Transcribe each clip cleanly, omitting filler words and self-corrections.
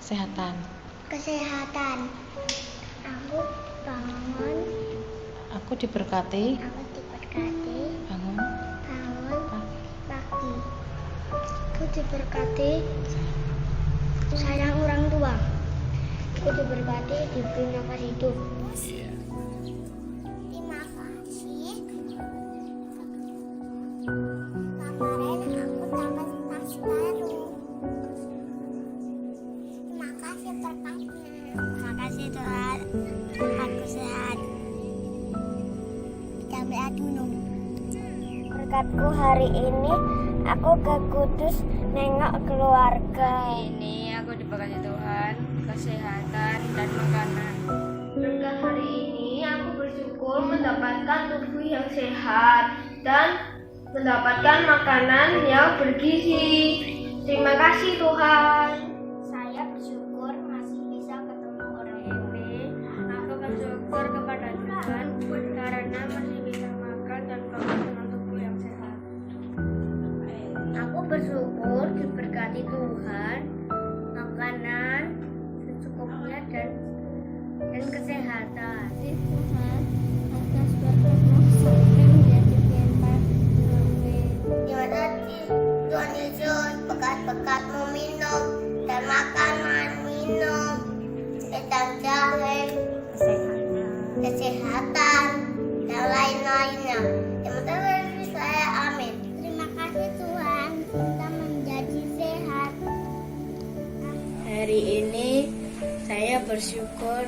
Kesehatan. Kesehatan. Aku bangun. Aku diberkati. Bangun Pagi. pagi. Aku diberkati sayang orang tua. Aku diberkati diberi nafas hidup. Terima kasih. Kemarin aku dapat tas baru. Terima kasih berkatnya. Terima kasih Tuhan. Aku sehat. Sampai dulu. Berkatku hari ini aku ke Kudus nengok keluarga. Ini aku diberkati Tuhan, kesehatan dan makanan. Berkat hari ini aku bersyukur mendapatkan tubuh yang sehat dan mendapatkan makanan yang bergizi. Terima kasih Tuhan. Saya bersyukur masih bisa ketemu orang tua. Aku bersyukur kepada Tuhan karena masih bisa makan dan bangun dengan tubuh yang sehat. Aku bersyukur diberkati Tuhan, makanan secukupnya dan kesehatan. Tuhan atas berkat sampai menjadi firman. Terima kasih Tuhan Yesus, berkat-berkatmu minum dan makanan minum dan jahe, kesehatan dan lain-lainnya. Yang penting saya amin. Terima kasih Tuhan kita menjadi sehat. Hari ini saya bersyukur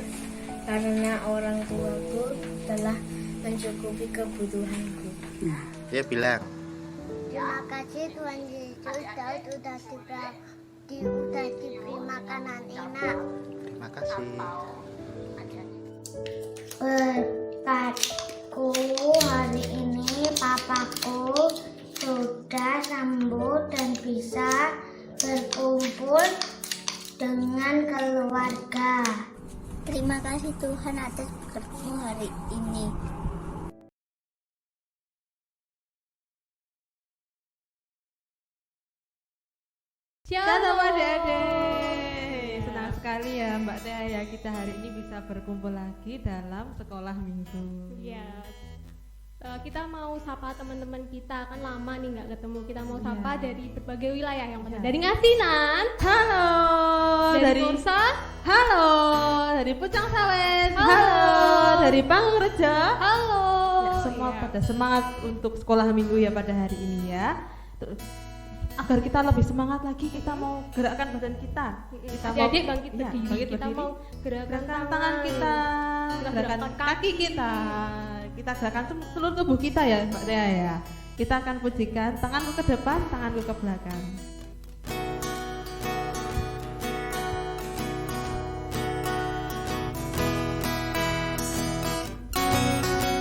karena orang tuaku telah mencukupi kebutuhanku. Dia bilang, Terima kasih Tuhan Yesus udah diberi makanan enak. terima kasih. Berkatku hari ini papaku sudah sembuh dan bisa berkumpul dengan keluarga. Terima kasih Tuhan atas berkatmu hari ini. Shalom adik-adik. Senang sekali ya Mbak Tia ya, kita hari ini bisa berkumpul lagi dalam sekolah minggu. Iya. Kita mau sapa teman-teman kita, kan lama nih nggak ketemu. Kita mau sapa dari berbagai wilayah yang mana? Dari Ngasinan, Halo, dari Kursa, halo, dari Pucang Sawit, Halo. dari Pangrejo. halo. Ya, semua Iya. pada semangat untuk sekolah minggu ya pada hari ini ya. Terus agar kita lebih semangat lagi, kita mau gerakkan badan kita. Kita mau Adik-adik bangkit iya, berdiri. bangkit Kita berdiri. mau gerakan Gerakan tangan kita, Kita gerakan gerakan kaki kita, kita gerakan seluruh tubuh kita ya Mbak Tia ya. Kita akan pujikan tanganku ke depan, tanganku ke belakang.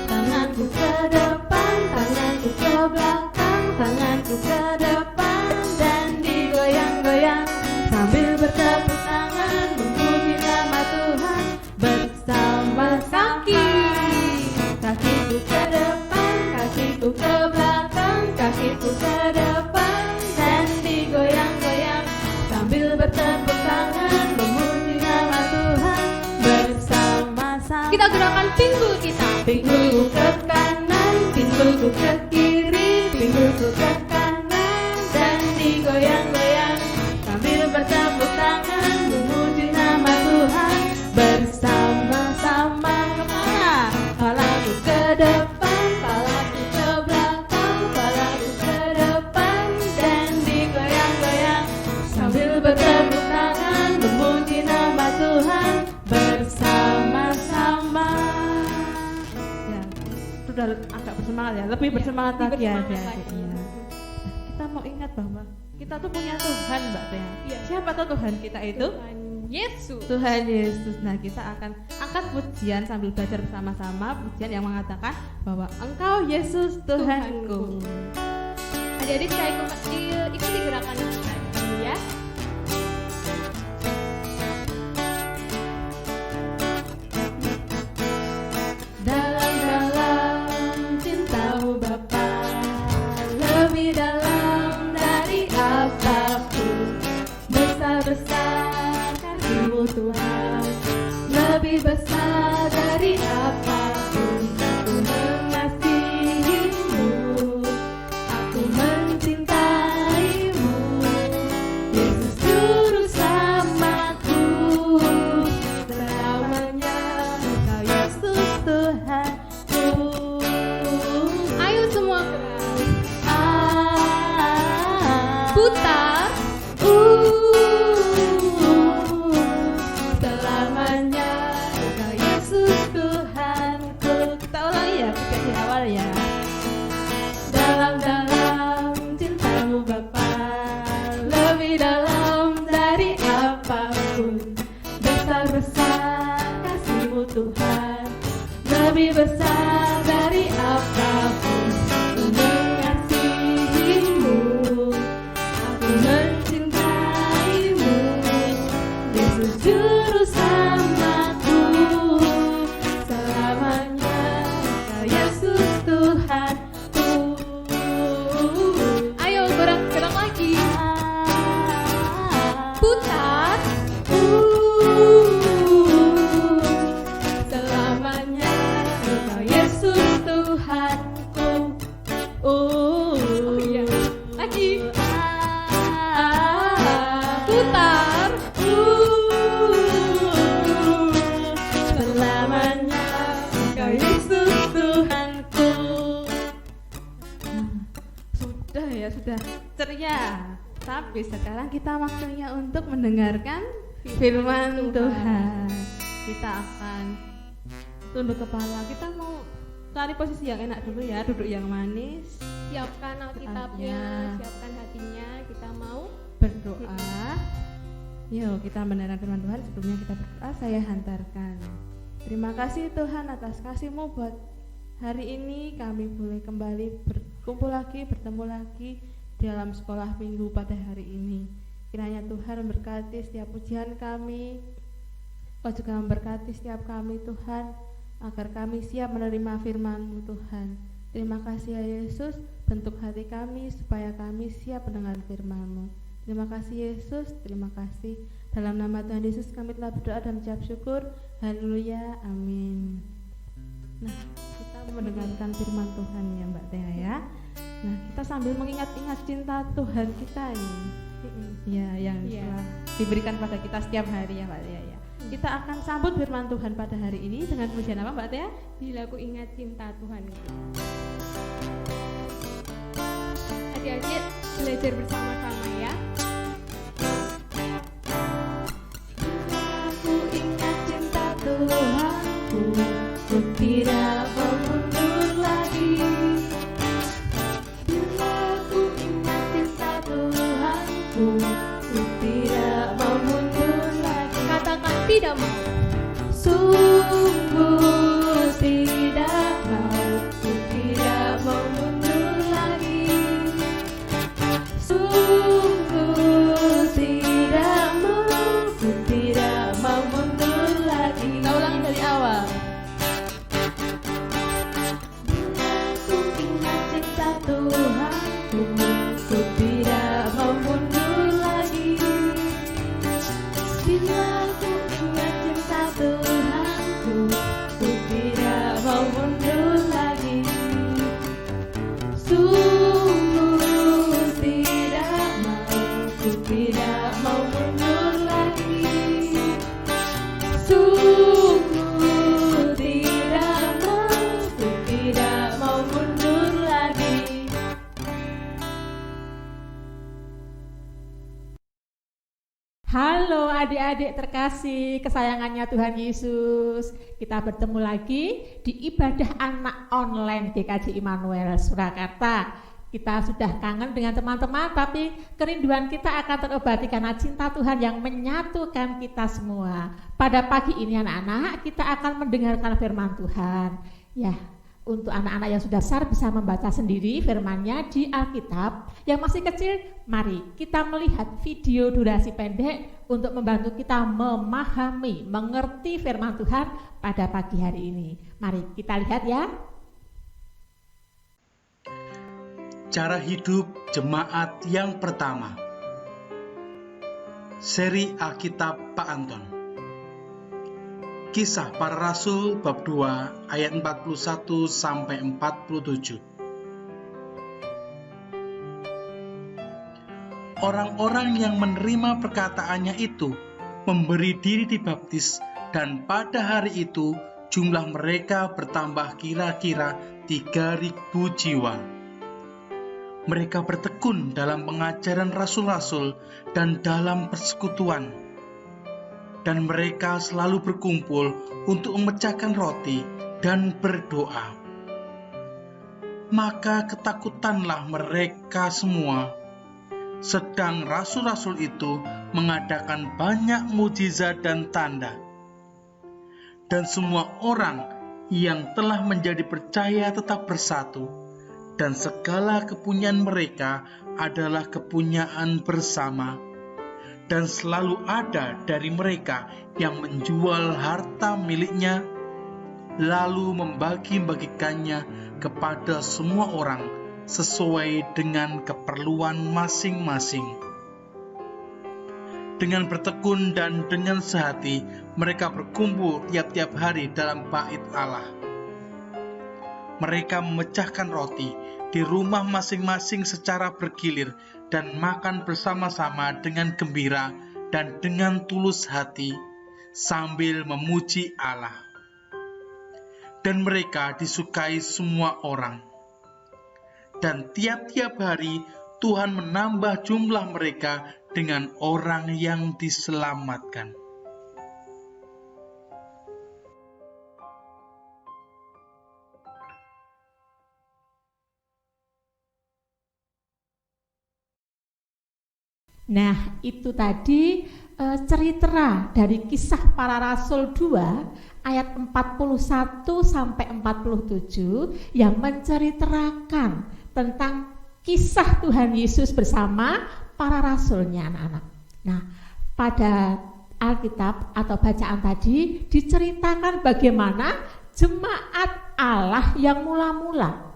Tanganku ke depan, tanganku ke belakang, tanganku ke depan dan digoyang-goyang sambil bertepuk tangan memuji nama Tuhan bersama-sama. Kakiku ke depan, kakiku ke belakang, kakiku ke depan dan digoyang-goyang sambil bertepuk tangan memuji nama Tuhan bersama-sama. Kita gerakan pinggul kita. Pinggulku ke kanan, pinggulku ke kiri, pinggulku ke kanan dan digoyang-goyang sambil bertepuk tangan memuji nama Tuhan bersama-sama. Kemana? Palaku ke depan, palaku ke belakang, palaku ke depan dan digoyang-goyang sambil bertepuk tangan memuji nama Tuhan bersama-sama. Ya, sudah agak bersemangat ya, lebih bersemangat lagi ya bersemangat adik-adik lagi. ya. Kita mau ingat bahwa kita tuh punya Tuhan Mbak Tia. Iya. Siapa tuh Tuhan kita itu? Tuhan Yesus. Tuhan Yesus. Nah, kita akan angkat pujian sambil belajar bersama-sama, pujian yang mengatakan bahwa Engkau Yesus Tuhanku. Adik-adik saya ikuti gerakan kita dulu ya. Dalam-dalam cintamu Bapa, lebih dalam dari apapun, besar-besar kasih besar dari apapun. Aku mengasihimu, aku mencintaimu. Yesus juru selamatku, selamanya Engkau Yesus Tuhanku. Ayo semua keras. Putar. Selamanya Engkau Yesus Tuhanku. Kita ulangi ya, kita di awal ya. Dalam-dalam cintamu Bapa, lebih dalam dari apapun. Besar-besar kasihmu Tuhan, lebih besar dari apapun. Aku mengasihimu, aku mencintaimu. Yesus juru selamatku, selamanya Engkau Yesus Tuhanku. Ayo gerak lagi. Putar. Selamanya Engkau Yesus Tuhanku. Iya. Lagi. Putar. Selamanya Engkau Yesus Tuhanku. Sudah ya, sudah ceria. Tapi sekarang kita waktunya untuk mendengarkan firman Tuhan. Kita akan tunduk kepala. Kita mau cari posisi yang enak dulu ya, duduk yang manis. Siapkan Alkitabnya, Saatnya. siapkan hatinya. Kita mau Berdoa. Yuk kita mendengarkan firman Tuhan. Sebelumnya kita berdoa, saya hantarkan. Terima kasih Tuhan atas kasih-Mu buat hari ini. Kami boleh kembali berkumpul lagi, bertemu lagi dalam sekolah minggu pada hari ini. Kiranya Tuhan memberkati setiap ujian kami. Kau juga memberkati setiap kami Tuhan, agar kami siap menerima firman-Mu Tuhan. Terima kasih ya Yesus, bentuk hati kami supaya kami siap mendengar firman-Mu. Terima kasih Yesus, terima kasih. Dalam nama Tuhan Yesus kami telah berdoa dan mengucap syukur. Haleluya, amin. Nah, kita mendengarkan firman Tuhan ya Mbak Tia ya. Nah, kita sambil mengingat-ingat cinta Tuhan kita ini. Ya, yang telah diberikan pada kita setiap hari ya Mbak Tia ya. Kita akan sambut firman Tuhan pada hari ini dengan pujian apa Mbak Tia? Bila ku ingat cinta Tuhan. Adik-adik belajar bersama-sama ya. Aku ingat cinta Tuhanku, ku tidak mau mundur lagi. Bila ku ingat cinta Tuhanku, ku tidak mau mundur lagi. Katakan tidak mau. Sungguh tidak mau, ku tidak mau mundur lagi. Sungguh tidak mau, ku tidak mau mundur lagi. Kita ulangi dari awal. Bila ku ingat cinta Tuhanku, ku tidak mau mundur lagi. Bila ku ingat cinta Tuhanku, ku tidak mau mundur lagi. Sungguh tidak mau, ku tidak mau mundur lagi. Sungguh tidak mau, ku tidak mau mundur lagi. Halo adik-adik terkasih kesayangannya Tuhan Yesus. Kita bertemu lagi di ibadah anak online GKJ Immanuel Surakarta. Kita sudah kangen dengan teman-teman, tapi kerinduan kita akan terobati karena cinta Tuhan yang menyatukan kita semua. Pada pagi ini anak-anak, kita akan mendengarkan firman Tuhan. Ya, untuk anak-anak yang sudah besar bisa membaca sendiri firman-Nya di Alkitab. Yang masih kecil, mari kita melihat video durasi pendek untuk membantu kita memahami, mengerti firman Tuhan pada pagi hari ini. Mari kita lihat ya. Cara hidup jemaat yang pertama. Seri Alkitab Pak Anton. Kisah Para Rasul bab 2 ayat 41 sampai 47. Orang-orang yang menerima perkataannya itu memberi diri dibaptis, dan pada hari itu jumlah mereka bertambah kira-kira 3.000 jiwa. Mereka bertekun dalam pengajaran rasul-rasul dan dalam persekutuan. Dan mereka selalu berkumpul untuk memecahkan roti dan berdoa. Maka ketakutanlah mereka semua. Sedang rasul-rasul itu mengadakan banyak mukjizat dan tanda. Dan semua orang yang telah menjadi percaya tetap bersatu, dan segala kepunyaan mereka adalah kepunyaan bersama. Dan selalu ada dari mereka yang menjual harta miliknya, lalu membagi-bagikannya kepada semua orang sesuai dengan keperluan masing-masing. Dengan bertekun dan dengan sehati, mereka berkumpul tiap-tiap hari dalam bait Allah. Mereka memecahkan roti di rumah masing-masing secara bergilir dan makan bersama-sama dengan gembira dan dengan tulus hati sambil memuji Allah. Dan mereka disukai semua orang. Dan tiap-tiap hari Tuhan menambah jumlah mereka dengan orang yang diselamatkan. Nah, itu tadi cerita dari Kisah Para Rasul 2 ayat 41 sampai 47 yang menceritakan tentang kisah Tuhan Yesus bersama para rasulnya, anak-anak. Nah, pada Alkitab atau bacaan tadi diceritakan bagaimana jemaat Allah yang mula-mula.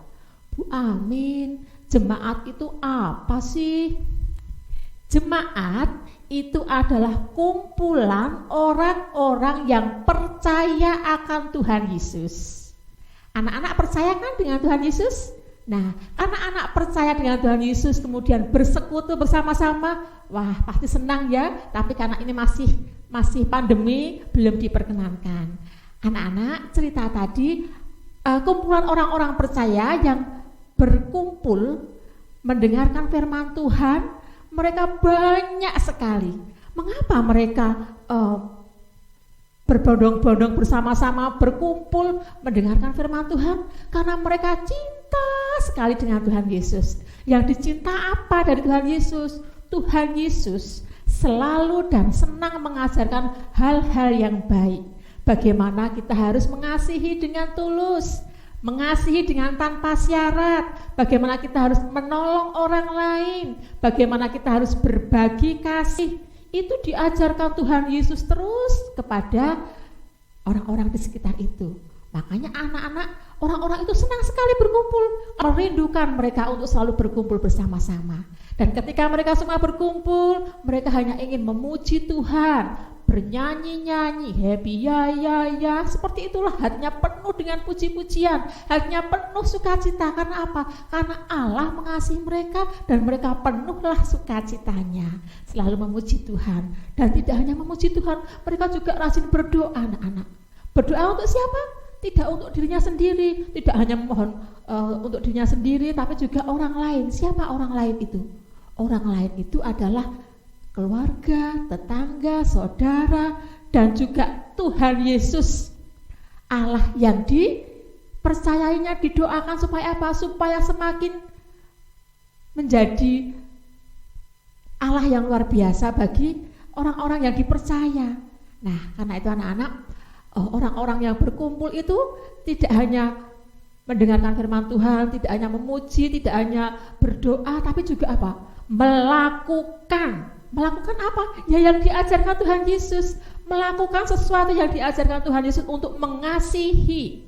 Bu Amin, jemaat itu apa sih? Jemaat itu adalah kumpulan orang-orang yang percaya akan Tuhan Yesus. Anak-anak percaya kan dengan Tuhan Yesus? Nah, anak-anak percaya dengan Tuhan Yesus kemudian bersekutu bersama-sama, wah pasti senang ya. Tapi karena ini masih pandemi, belum diperkenankan. Anak-anak cerita tadi kumpulan orang-orang percaya yang berkumpul mendengarkan firman Tuhan. Mereka banyak sekali. Mengapa mereka berbondong-bondong bersama-sama berkumpul mendengarkan firman Tuhan? Karena mereka cinta sekali dengan Tuhan Yesus. Yang dicinta apa dari Tuhan Yesus? Tuhan Yesus selalu dan senang mengajarkan hal-hal yang baik. Bagaimana kita harus mengasihi dengan tulus, mengasihi dengan tanpa syarat, bagaimana kita harus menolong orang lain, bagaimana kita harus berbagi kasih. Itu diajarkan Tuhan Yesus terus kepada orang-orang di sekitar itu. Makanya anak-anak, orang-orang itu senang sekali berkumpul, merindukan mereka untuk selalu berkumpul bersama-sama. Dan ketika mereka semua berkumpul, mereka hanya ingin memuji Tuhan, bernyanyi-nyanyi, happy ya, seperti itulah, hatinya penuh dengan puji-pujian, hatinya penuh sukacita. Karena apa? Karena Allah mengasihi mereka dan mereka penuhlah sukacitanya, selalu memuji Tuhan. Dan tidak hanya memuji Tuhan, mereka juga rajin berdoa, anak-anak. Berdoa untuk siapa? Tidak untuk dirinya sendiri, tidak hanya memohon untuk dirinya sendiri, tapi juga orang lain. Siapa orang lain itu? Orang lain itu adalah keluarga, tetangga, saudara, dan juga Tuhan Yesus. Allah yang dipercayainya, didoakan supaya apa? Supaya semakin menjadi Allah yang luar biasa bagi orang-orang yang dipercaya. Nah, karena itu anak-anak, orang-orang yang berkumpul itu tidak hanya mendengarkan firman Tuhan, tidak hanya memuji, tidak hanya berdoa, tapi juga apa? Melakukan apa? Ya yang diajarkan Tuhan Yesus. Melakukan sesuatu yang diajarkan Tuhan Yesus untuk mengasihi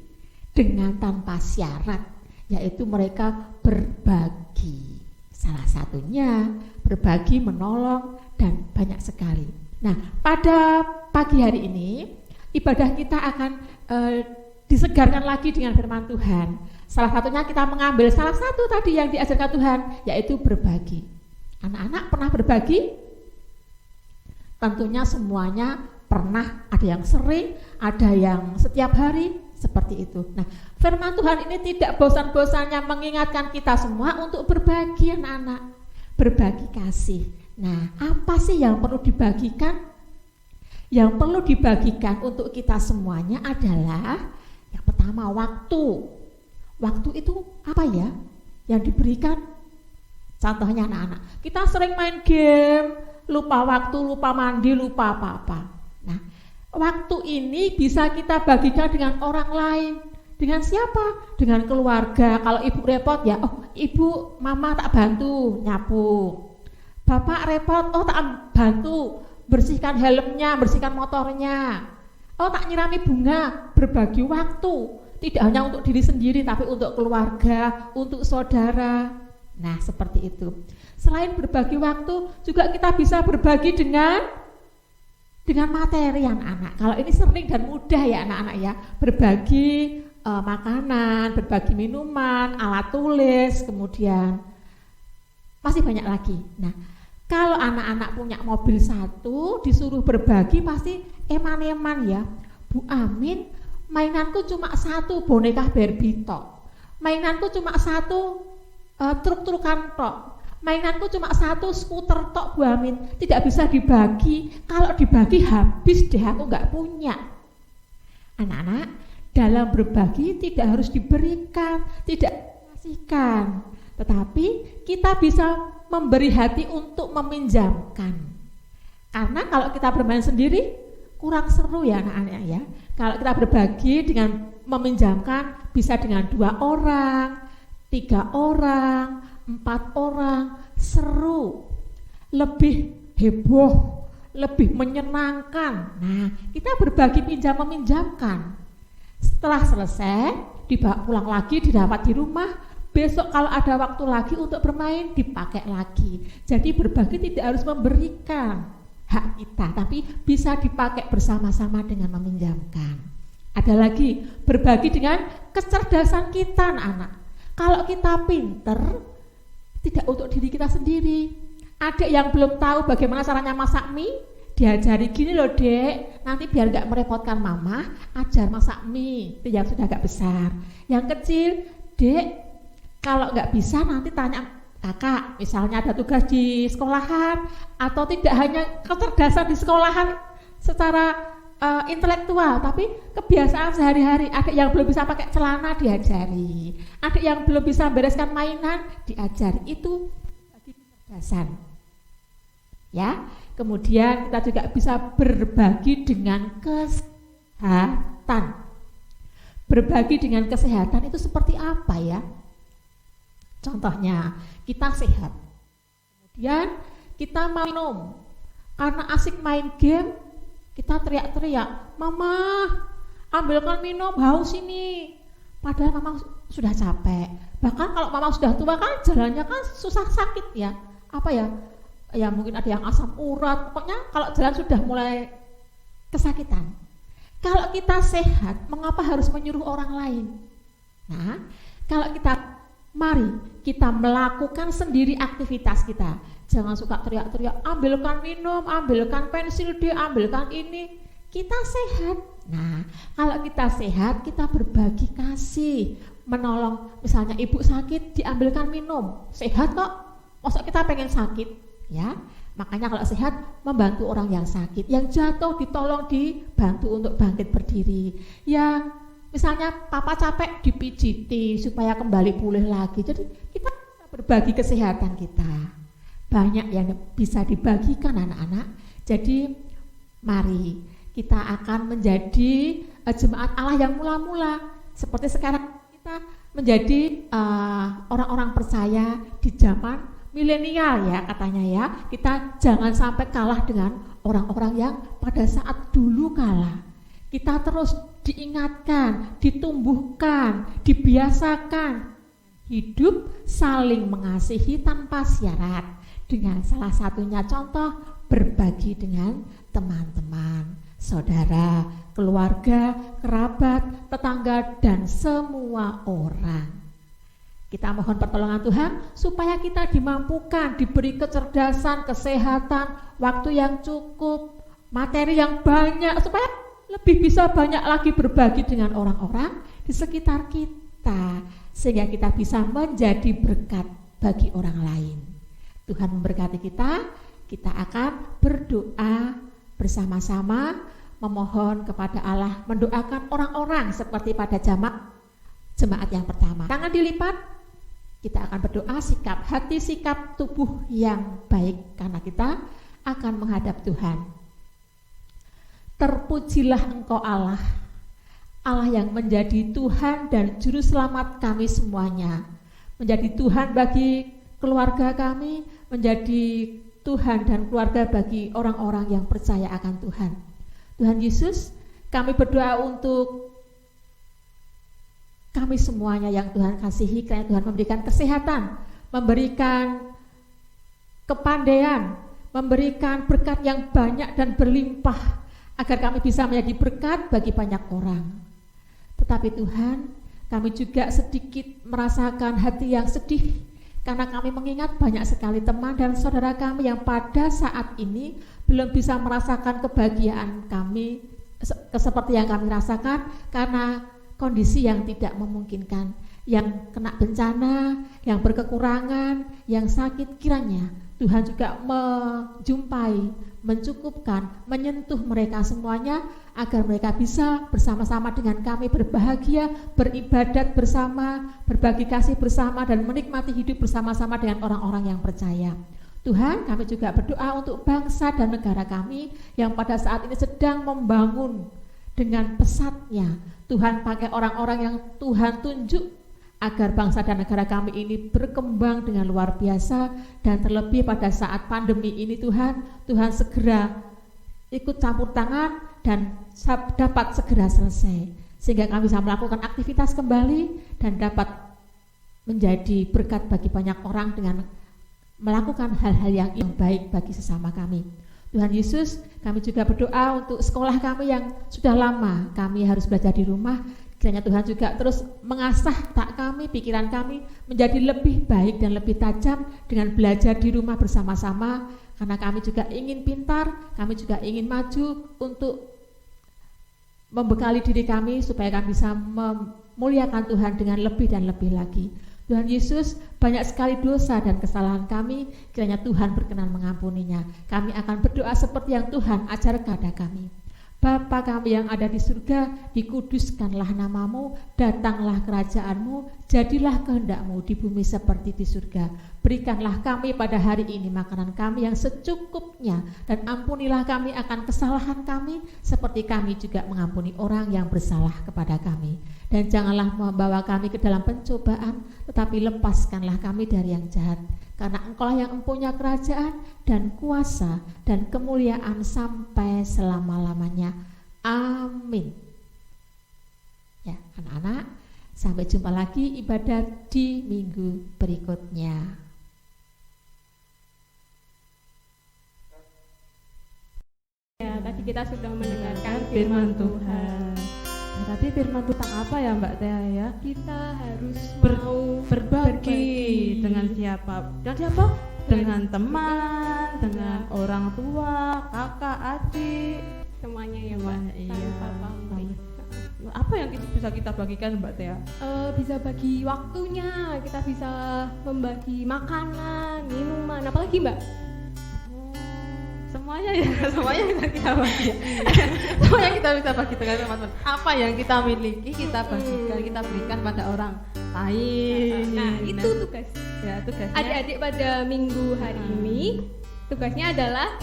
dengan tanpa syarat, yaitu mereka berbagi. Salah satunya berbagi, menolong, dan banyak sekali. Nah, pada pagi hari ini ibadah kita akan disegarkan lagi dengan firman Tuhan. Salah satunya kita mengambil salah satu tadi yang diajarkan Tuhan, yaitu berbagi. Anak-anak pernah berbagi? Tentunya semuanya pernah, ada yang sering, ada yang setiap hari, seperti itu. Nah, firman Tuhan ini tidak bosan-bosannya mengingatkan kita semua untuk berbagi, anak-anak. Berbagi kasih. Nah, apa sih yang perlu dibagikan? Yang perlu dibagikan untuk kita semuanya adalah yang pertama, waktu. Waktu itu apa ya yang diberikan? Contohnya anak-anak, kita sering main game, lupa waktu, lupa mandi, lupa apa-apa. Nah, waktu ini bisa kita bagikan dengan orang lain. Dengan siapa? Dengan keluarga. Kalau ibu repot ya, oh ibu, mama tak bantu nyapu. Bapak repot, oh tak bantu bersihkan helmnya, bersihkan motornya. Oh tak nyirami bunga. Berbagi waktu, tidak hanya untuk diri sendiri tapi untuk keluarga, untuk saudara. Nah, seperti itu. Selain berbagi waktu, juga kita bisa berbagi dengan materi, anak-anak. Kalau ini sering dan mudah ya anak-anak ya, berbagi makanan, berbagi minuman, alat tulis, kemudian masih banyak lagi. Nah, kalau anak-anak punya mobil satu, disuruh berbagi pasti eman-eman ya. Bu Amin, mainanku cuma satu, boneka Barbie tok. Mainanku cuma satu, truk-trukan tok. Mainanku cuma satu, skuter tok, Bu Amin. Tidak bisa dibagi. Kalau dibagi habis deh, aku nggak punya. Anak-anak, dalam berbagi tidak harus diberikan, tidak dikasihkan, tetapi kita bisa memberi hati untuk meminjamkan. Karena kalau kita bermain sendiri kurang seru ya anak-anak ya. Kalau kita berbagi dengan meminjamkan, bisa dengan 2 orang, 3 orang, 4 orang, seru, lebih heboh, lebih menyenangkan. Nah, kita berbagi pinjam-meminjamkan. Setelah selesai, dibawa pulang lagi, dirawat di rumah. Besok kalau ada waktu lagi untuk bermain, dipakai lagi. Jadi berbagi tidak harus memberikan hak kita, tapi bisa dipakai bersama-sama dengan meminjamkan. Ada lagi, berbagi dengan kecerdasan kita, anak-anak. Kalau kita pinter, tidak untuk diri kita sendiri. Adik yang belum tahu bagaimana caranya masak mie, diajari gini loh dek, nanti biar gak merepotkan mama, ajar masak mie. Itu yang sudah agak besar. Yang kecil, dek, kalau gak bisa nanti tanya kakak, misalnya ada tugas di sekolahan, atau tidak hanya kecerdasan di sekolahan secara intelektual, tapi kebiasaan sehari-hari. Adik yang belum bisa pakai celana diajari, adik yang belum bisa bereskan mainan diajari. Itu bagi kecerdasan ya. Kemudian kita juga bisa berbagi dengan kesehatan. Berbagi dengan kesehatan itu seperti apa ya? Contohnya, kita sehat, kemudian kita mau minum, karena asik main game, kita teriak-teriak, mama ambilkan minum, haus ini. Padahal mama sudah capek. Bahkan kalau mama sudah tua kan jalannya kan susah, sakit ya. Apa ya? Ya mungkin ada yang asam urat, pokoknya kalau jalan sudah mulai kesakitan. Kalau kita sehat, mengapa harus menyuruh orang lain? Nah, kalau mari kita melakukan sendiri aktivitas kita. Jangan suka teriak-teriak, ambilkan minum, ambilkan pensil deh, ambilkan ini. Kita sehat. Nah, kalau kita sehat, kita berbagi kasih, menolong. Misalnya ibu sakit, diambilkan minum. Sehat kok, masa kita pengen sakit? Ya, makanya kalau sehat membantu orang yang sakit, yang jatuh ditolong, dibantu untuk bangkit berdiri. Yang misalnya papa capek dipijiti supaya kembali pulih lagi. Jadi kita bisa berbagi kesehatan kita. Banyak yang bisa dibagikan anak-anak. Jadi mari kita akan menjadi jemaat Allah yang mula-mula. Seperti sekarang kita menjadi orang-orang percaya di zaman milenial ya katanya ya. Kita jangan sampai kalah dengan orang-orang yang pada saat dulu kalah. Kita terus diingatkan, ditumbuhkan, dibiasakan hidup saling mengasihi tanpa syarat. Dengan salah satunya contoh berbagi dengan teman-teman. saudara, keluarga, kerabat, tetangga, dan semua orang. Kita mohon pertolongan Tuhan supaya kita dimampukan, diberi kecerdasan, kesehatan, waktu yang cukup, materi yang banyak, supaya lebih bisa banyak lagi berbagi dengan orang-orang di sekitar kita, sehingga kita bisa menjadi berkat bagi orang lain. Tuhan memberkati kita. Kita akan berdoa bersama-sama, memohon kepada Allah, mendoakan orang-orang seperti pada jemaat yang pertama. Tangan dilipat, kita akan berdoa sikap hati, sikap tubuh yang baik, karena kita akan menghadap Tuhan. Terpujilah Engkau Allah, Allah yang menjadi Tuhan dan Juru Selamat kami semuanya, menjadi Tuhan bagi keluarga kami, menjadi Tuhan dan keluarga bagi orang-orang yang percaya akan Tuhan. Tuhan Yesus, kami berdoa untuk kami semuanya yang Tuhan kasihi, karena Tuhan memberikan kesehatan, memberikan kepandaian, memberikan berkat yang banyak dan berlimpah, agar kami bisa menjadi berkat bagi banyak orang. Tetapi Tuhan, kami juga sedikit merasakan hati yang sedih, karena kami mengingat banyak sekali teman dan saudara kami yang pada saat ini belum bisa merasakan kebahagiaan kami seperti yang kami rasakan, karena kondisi yang tidak memungkinkan, yang kena bencana, yang berkekurangan, yang sakit. Kiranya Tuhan juga menjumpai, mencukupkan, menyentuh mereka semuanya, agar mereka bisa bersama-sama dengan kami berbahagia, beribadat bersama, berbagi kasih bersama, dan menikmati hidup bersama-sama dengan orang-orang yang percaya. Tuhan, kami juga berdoa untuk bangsa dan negara kami yang pada saat ini sedang membangun dengan pesatnya. Tuhan pakai orang-orang yang Tuhan tunjuk agar bangsa dan negara kami ini berkembang dengan luar biasa, dan terlebih pada saat pandemi ini Tuhan segera ikut campur tangan dan dapat segera selesai, sehingga kami bisa melakukan aktivitas kembali dan dapat menjadi berkat bagi banyak orang dengan melakukan hal-hal yang baik bagi sesama kami. Tuhan Yesus, kami juga berdoa untuk sekolah kami yang sudah lama kami harus belajar di rumah. Kiranya Tuhan juga terus mengasah tak kami, pikiran kami menjadi lebih baik dan lebih tajam dengan belajar di rumah bersama-sama, karena kami juga ingin pintar, kami juga ingin maju untuk membekali diri kami supaya kami bisa memuliakan Tuhan dengan lebih dan lebih lagi. Tuhan Yesus, banyak sekali dosa dan kesalahan kami, kiranya Tuhan berkenan mengampuninya. Kami akan berdoa seperti yang Tuhan ajarkan kepada kami. Bapa kami yang ada di surga, dikuduskanlah namamu, datanglah kerajaanmu, jadilah kehendakmu di bumi seperti di surga. Berikanlah kami pada hari ini makanan kami yang secukupnya, dan ampunilah kami akan kesalahan kami, seperti kami juga mengampuni orang yang bersalah kepada kami. Dan janganlah membawa kami ke dalam pencobaan, tetapi lepaskanlah kami dari yang jahat. Karena Engkaulah yang mempunyai kerajaan dan kuasa dan kemuliaan sampai selama-lamanya. Amin. Ya, anak-anak, sampai jumpa lagi ibadat di minggu berikutnya. Ya, tadi kita sudah mendengarkan Firman Tuhan. Nah, tadi firman Tuhan apa ya Mbak Tia ya? Kita harus berbagi dengan siapa? Dengan siapa? Dengan teman, dengan orang tua, kakak, adik, semuanya ya Mbak. Iya. Tanpa pamrih. Apa yang bisa kita bagikan Mbak Tia? Bisa bagi waktunya, kita bisa membagi makanan, minuman, apalagi Mbak? Semuanya ya, semuanya bisa kita bagi. Semuanya kita bisa bagi dengan teman-teman. Apa yang kita miliki kita bagikan, kita berikan pada orang lain. Nah, itu tugas. Ya, tugasnya. Adik-adik pada minggu hari ini tugasnya adalah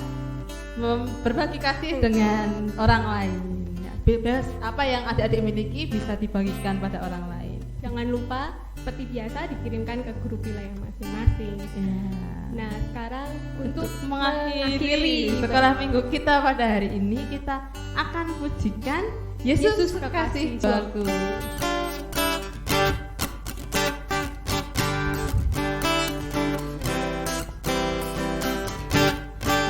berbagi kasih dengan orang lain. Ya, bebas apa yang adik-adik miliki bisa dibagikan pada orang lain. Jangan lupa seperti biasa dikirimkan ke grup wilayah masing-masing. Ya. Nah, sekarang untuk mengakhiri sekolah minggu kita pada hari ini, kita akan pujikan Yesus kekasih jiwaku.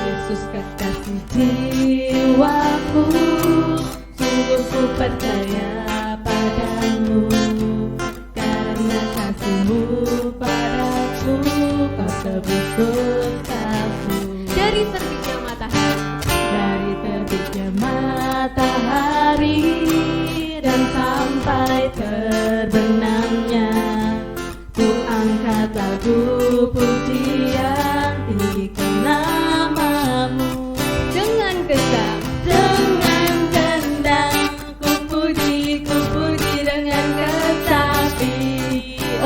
Yesus kekasih jiwaku, matahari dan sampai terbenamnya. Ku angkat lagu pujian, tinggikan namamu. Dengan kendang, Dengan kendang ku puji dengan kecapi.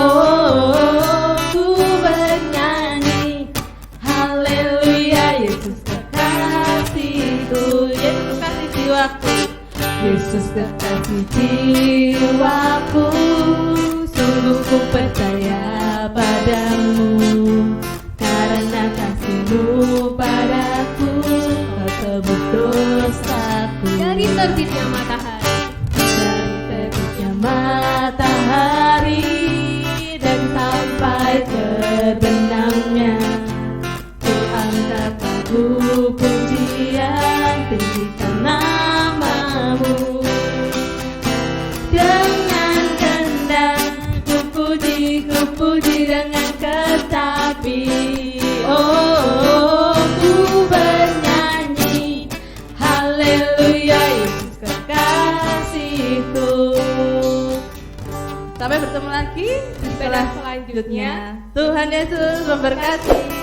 Oh, ku bernyanyi haleluya, Yesus kekasihku, Yesus kekasih jiwaku, Yesus kekasih jiwaku. Sungguh ku percaya padamu, karena kasihmu padaku kau tebus dosaku. dari terbitnya matahari, Dari terbitnya matahari dan sampai terbenamnya, ku angkat lagu pujian, tinggikan namamu. Dengan kendang ku puji dengan kecapi. Oh, ku bernyanyi haleluya, Yesus kekasihku. Sampai bertemu lagi di setelah selanjutnya. Tuhan Yesus memberkati.